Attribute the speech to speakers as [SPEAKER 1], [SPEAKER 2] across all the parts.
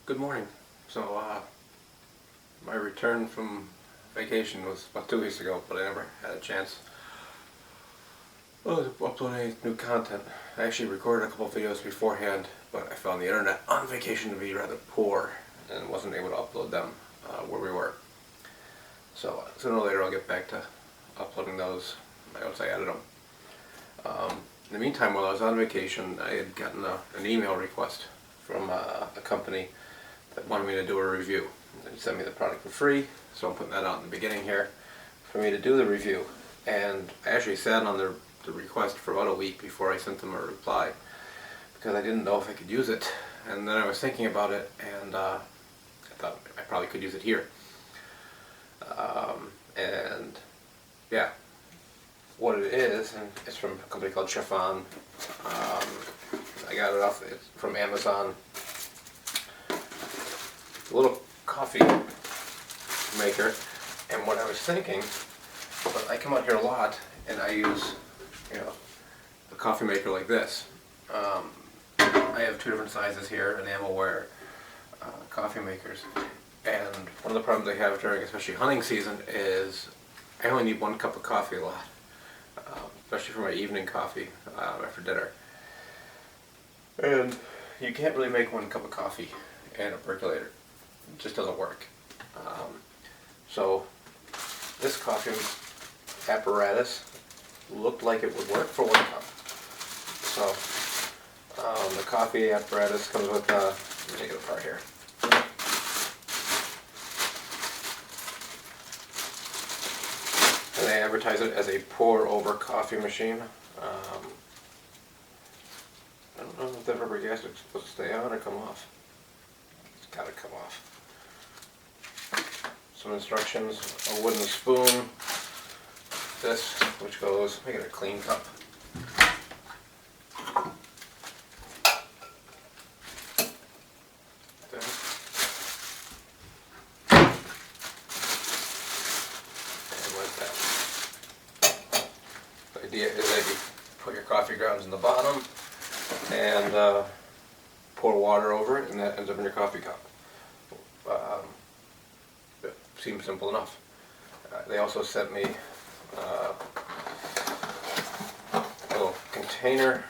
[SPEAKER 1] Good morning. So, my return from vacation was about 2 weeks ago, but I never had a chance to upload any new content. I actually recorded a couple videos beforehand, but I found the internet on vacation to be rather poor and wasn't able to upload them where we were. So, sooner or later I'll get back to uploading those once I edit them. In the meantime, while I was on vacation, I had gotten an email request from a company that wanted me to do a review. They sent me the product for free, so I'm putting that out in the beginning here for me to do the review. And I actually sat on the request for about a week before I sent them a reply because I didn't know if I could use it. And then I was thinking about it, and I thought I probably could use it here. And yeah, what it is, and it's from a company called Chiffon. I got it from Amazon. A little coffee maker, and what I was thinking, but I come out here a lot and I use, a coffee maker like this. I have two different sizes here, enamelware coffee makers, and one of the problems I have during especially hunting season is I only need 1 cup of coffee a lot, especially for my evening coffee after dinner. And you can't really make 1 cup of coffee in a percolator. It just doesn't work. So this coffee apparatus looked like it would work for 1 cup. So the coffee apparatus comes with, let me take it apart here. And they advertise it as a pour-over coffee machine. I don't know if that rubber gasket is supposed to stay on or come off. It's got to come off. Some instructions: a wooden spoon, this, which goes, make it a clean cup. And like that. The idea is that you put your coffee grounds in the bottom and pour water over it, and that ends up in your coffee cup. It seems simple enough. They also sent me a little container .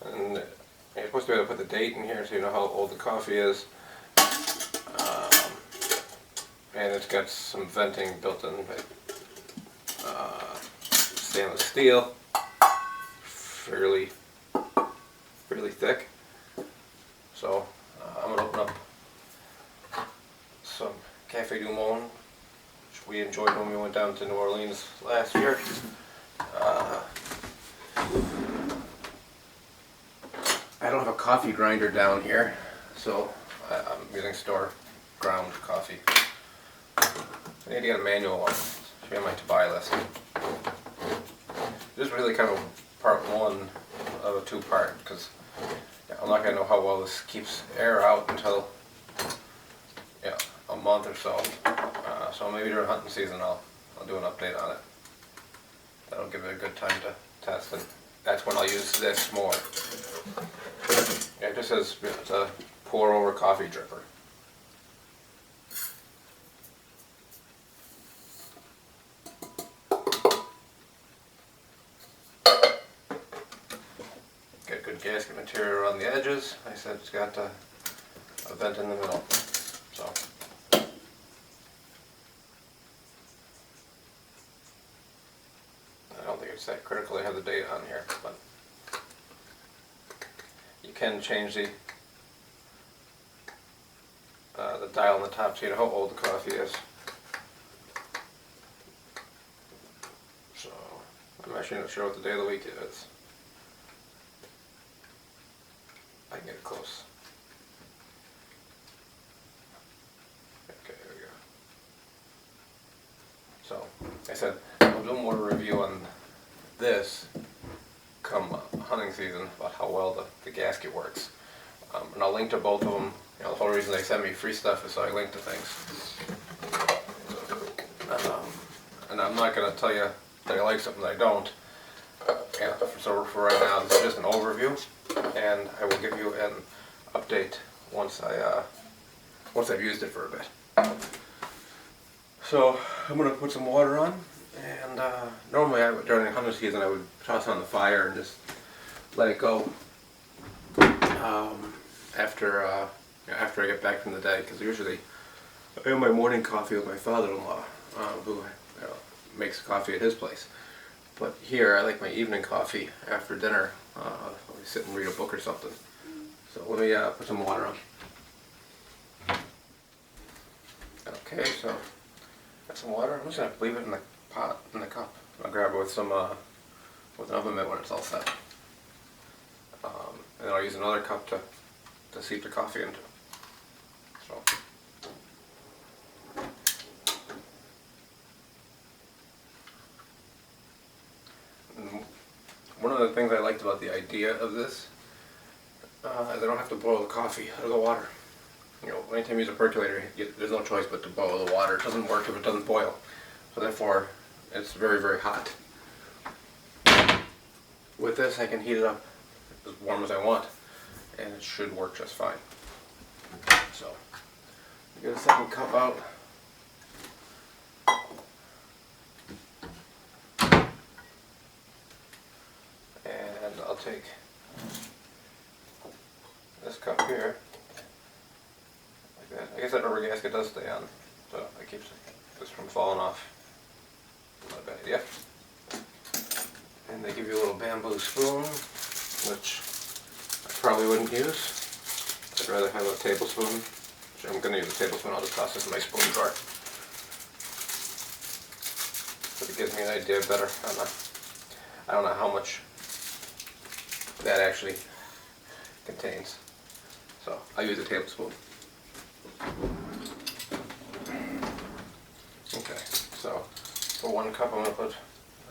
[SPEAKER 1] And you're supposed to be able to put the date in here so you know how old the coffee is. And it's got some venting built in, stainless steel, fairly thick. So I'm gonna open up some Cafe Du Monde, which we enjoyed when we went down to New Orleans last year. I don't have a coffee grinder down here, so I'm using store ground coffee. I need to get a manual one. Should be on my to-buy list. This is really kind of part one of a two-part, because I'm not going to know how well this keeps air out until a month or so. So maybe during hunting season I'll do an update on it. That'll give it a good time to test, and that's when I'll use this more. Yeah, it just says it's a pour-over coffee dripper. Got good gasket material around the edges. Like I said, it's got a vent in the middle. So I don't think it's that critical to have the date on here, but you can change the dial on the top so you know how old the coffee is. So I'm actually not sure what the day of the week it is. I can get it close. Okay, there we go. So, like I said, I'll do more review on this come hunting season about how well the gasket works. And I'll link to both of them. The whole reason they send me free stuff is so I link to things. and I'm not going to tell you that I like something that I don't. Yeah, so for right now, this is just an overview, and I will give you an update once I've used it for a bit. So I'm going to put some water on, and normally during the hunting season I would toss it on the fire and just let it go after I get back from the day, because usually I have my morning coffee with my father-in-law, who makes coffee at his place. But here I like my evening coffee after dinner. I'll sit and read a book or something. So let me put some water on. Okay, so got some water. I'm just gonna leave it in the pot, in the cup. I'll grab it with some with an oven mitt when it's all set. And then I'll use another cup to steep the coffee into. So. One of the things I liked about the idea of this is I don't have to boil the coffee out of the water. You know, anytime you use a percolator, there's no choice but to boil the water. It doesn't work if it doesn't boil. So therefore, it's very, very hot. With this, I can heat it up as warm as I want, and it should work just fine. So, get a second cup out. And I'll take this cup here, like that. I guess that rubber gasket does stay on, so it keeps this from falling off. Not a bad idea. And they give you a little bamboo spoon, which I probably wouldn't use. I'd rather have a tablespoon. Which I'm going to use a tablespoon. I'll just toss this in my spoon drawer. But it gives me an idea better on I don't know how much that actually contains. So I use a tablespoon. Okay, so for 1 cup I'm going to put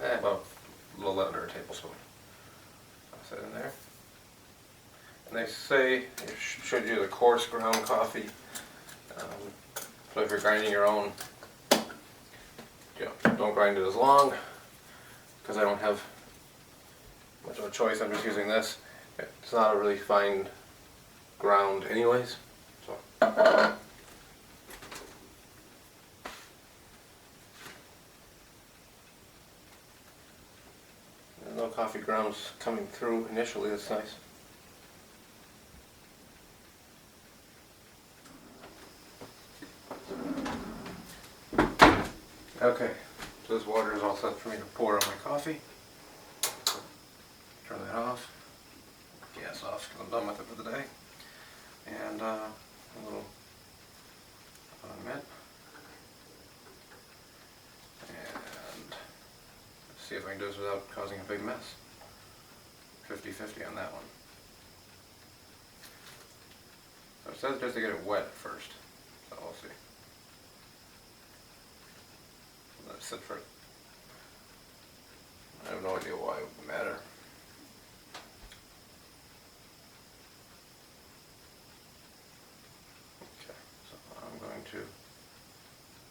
[SPEAKER 1] about a little under a tablespoon. Toss that in there. And they say you should use a coarse ground coffee. So if you're grinding your own, don't grind it as long, because I don't have much of a choice. I'm just using this. It's not a really fine ground anyways. So. No coffee grounds coming through initially, that's nice. Okay, so this water is all set for me to pour on my coffee. Turn that off. Gas off because I'm done with it for the day. And a little mitt. And see if I can do this without causing a big mess. 50-50 on that one. So it says just to get it wet first. So we'll see. Let it sit for it. I have no idea why it would matter. Okay, so I'm going to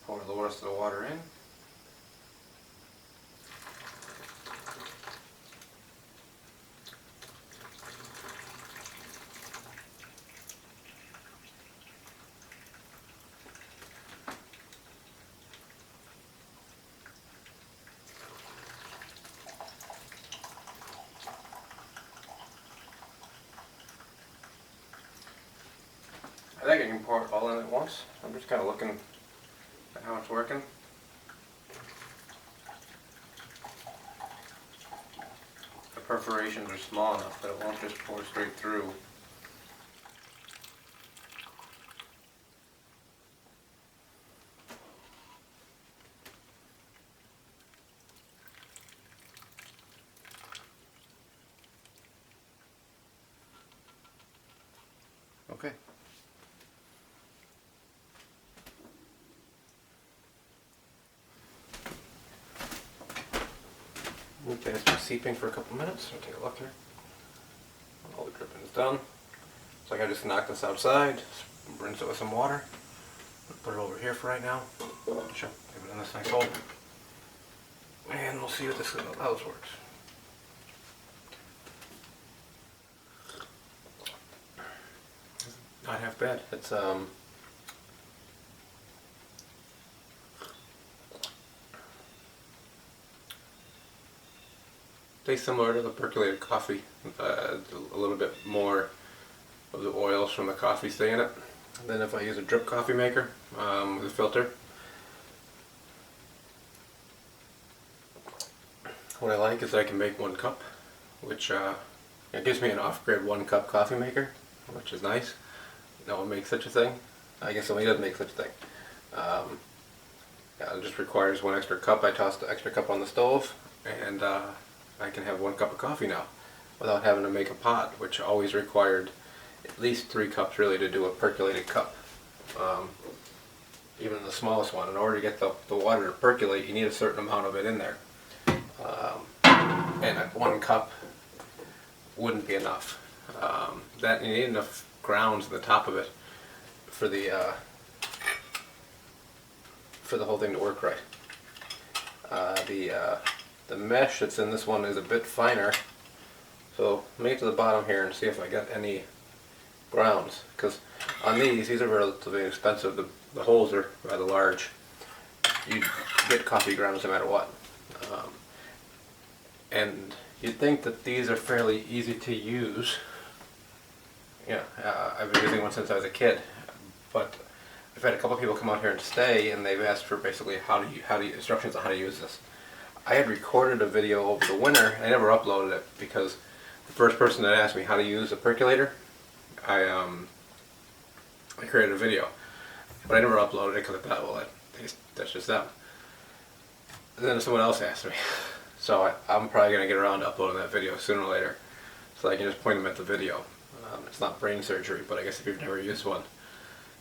[SPEAKER 1] pour the rest of the water in. I think I can pour it all in at once. I'm just kind of looking at how it's working. The perforations are small enough that it won't just pour straight through. Okay. Okay, it's been seeping for a couple minutes. I'll take a look here. All the dripping is done. It's like I just knocked this outside, rinse it with some water. Put it over here for right now. Sure, leave it in this nice hole. And we'll see what this how this works. Not half bad. It's tastes similar to the percolated coffee. A little bit more of the oils from the coffee stay in it. And then if I use a drip coffee maker with a filter, what I like is that I can make 1 cup, which it gives me an OffGrid 1 cup coffee maker, which is nice. No one makes such a thing. I guess somebody does make such a thing. Yeah, it just requires 1 extra cup. I toss the extra cup on the stove, and I can have 1 cup of coffee now without having to make a pot, which always required at least 3 cups really to do a percolated cup. Even the smallest one. In order to get the water to percolate, you need a certain amount of it in there. And 1 cup wouldn't be enough. That you need enough grounds at the top of it for the whole thing to work right. The mesh that's in this one is a bit finer, so let me get to the bottom here and see if I got any grounds, because on these are relatively expensive. The holes are rather large. You get coffee grounds no matter what. And you'd think that these are fairly easy to use. Yeah, I've been using one since I was a kid, but I've had a couple of people come out here and stay, and they've asked for basically instructions on how to use this. I had recorded a video over the winter, and I never uploaded it because the first person that asked me how to use a percolator, I created a video, but I never uploaded it because I thought, well, that's just them. And then someone else asked me, so I'm probably going to get around to uploading that video sooner or later, so I can just point them at the video. It's not brain surgery, but I guess if you've never used one,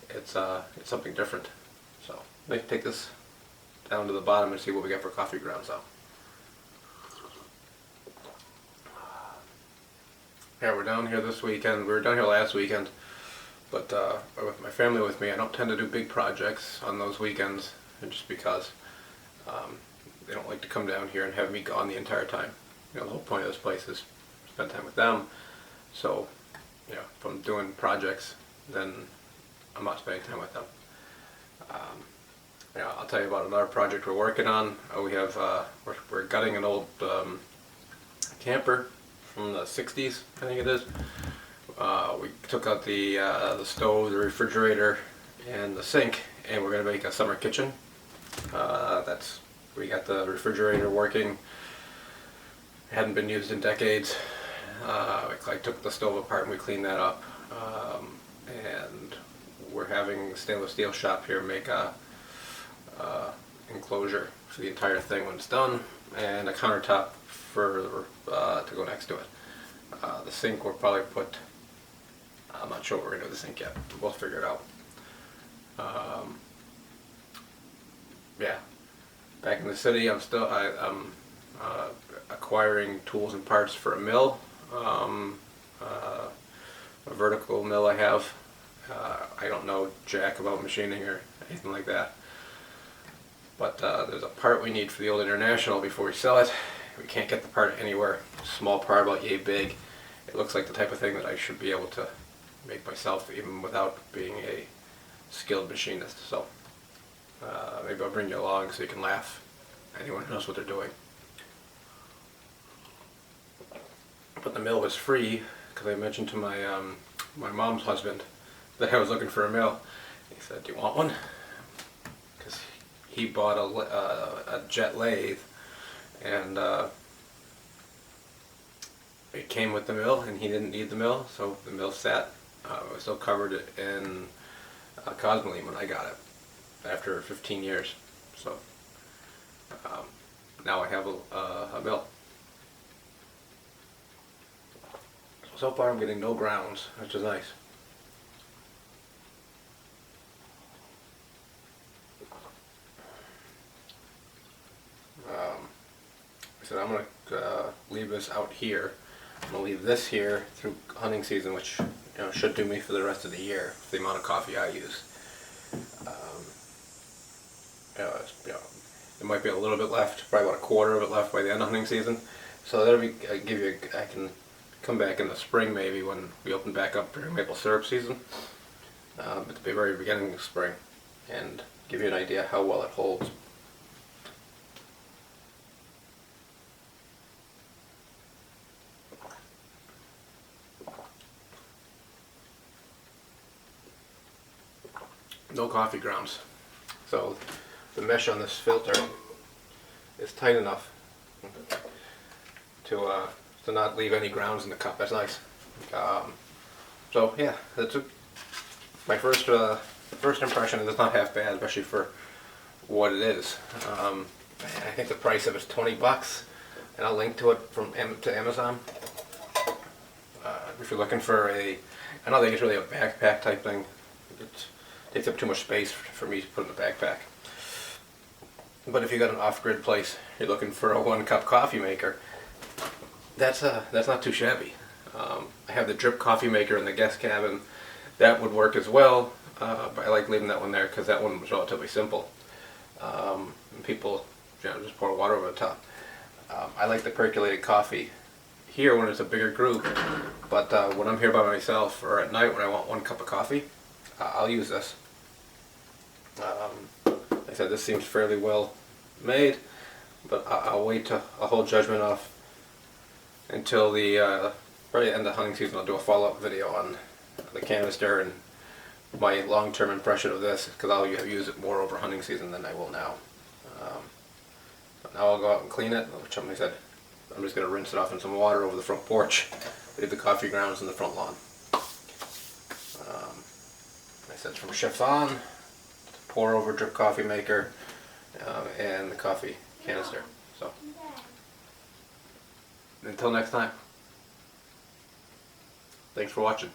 [SPEAKER 1] it's something different. So let me take this down to the bottom and see what we got for coffee grounds out. Yeah, we're down here this weekend. We were down here last weekend, but with my family with me, I don't tend to do big projects on those weekends, just because they don't like to come down here and have me gone the entire time. You know, the whole point of this place is spend time with them. So, yeah, if I'm doing projects, then I'm not spending time with them. Yeah, I'll tell you about another project we're working on. We have we're gutting an old camper from the 60s, I think it is. We took out the stove, the refrigerator, and the sink, and we're going to make a summer kitchen. We got the refrigerator working. It hadn't been used in decades. I took the stove apart and we cleaned that up. And we're having a stainless steel shop here make a enclosure for the entire thing when it's done, and a countertop to go next to it. The sink we'll probably put, I'm not sure what we're going to do with the sink yet. We'll figure it out. Yeah, back in the city, I'm acquiring tools and parts for a mill, a vertical mill I have. I don't know jack about machining or anything like that, but there's a part we need for the old International before we sell it. We can't get the part anywhere. Small part, about yay big. It looks like the type of thing that I should be able to make myself, even without being a skilled machinist. So maybe I'll bring you along so you can laugh. Anyone who knows what they're doing. But the mill was free because I mentioned to my my mom's husband that I was looking for a mill. He said, "Do you want one?" Because he bought a jet lathe, and it came with the mill, and he didn't need the mill, so the mill sat. It was still covered in cosmoline when I got it after 15 years. So now I have a mill. So far I'm getting no grounds, which is nice. I said I'm going to leave this out here. I'm going to leave this here through hunting season, which should do me for the rest of the year, for the amount of coffee I use. There might be a little bit left, probably about a quarter of it left by the end of hunting season. So that'll be, I can come back in the spring maybe when we open back up during maple syrup season. At the very beginning of spring, and give you an idea how well it holds. No coffee grounds. So the mesh on this filter is tight enough to not leave any grounds in the cup. That's nice. So yeah, that's my first impression is it's not half bad, especially for what it is. I think the price of it's $20, and I'll link to it to Amazon. If you're looking for I don't think it's really a backpack type thing. It takes up too much space for me to put in a backpack. But if you got an off-grid place, you're looking for a 1-cup coffee maker, that's not too shabby. I have the drip coffee maker in the guest cabin. That would work as well, but I like leaving that one there because that one was relatively simple. And people, just pour water over the top. I like the percolated coffee here when it's a bigger group, but when I'm here by myself or at night when I want 1 cup of coffee, I'll use this. Like I said, this seems fairly well made, but I'll hold judgment off until the probably end of hunting season. I'll do a follow-up video on the canister and my long-term impression of this, because I'll use it more over hunting season than I will now. Now I'll go out and clean it, which somebody said I'm just going to rinse it off in some water over the front porch, leave the coffee grounds in the front lawn. I said it's from Chef's On, pour over drip coffee maker, and the coffee canister. So until next time, thanks for watching.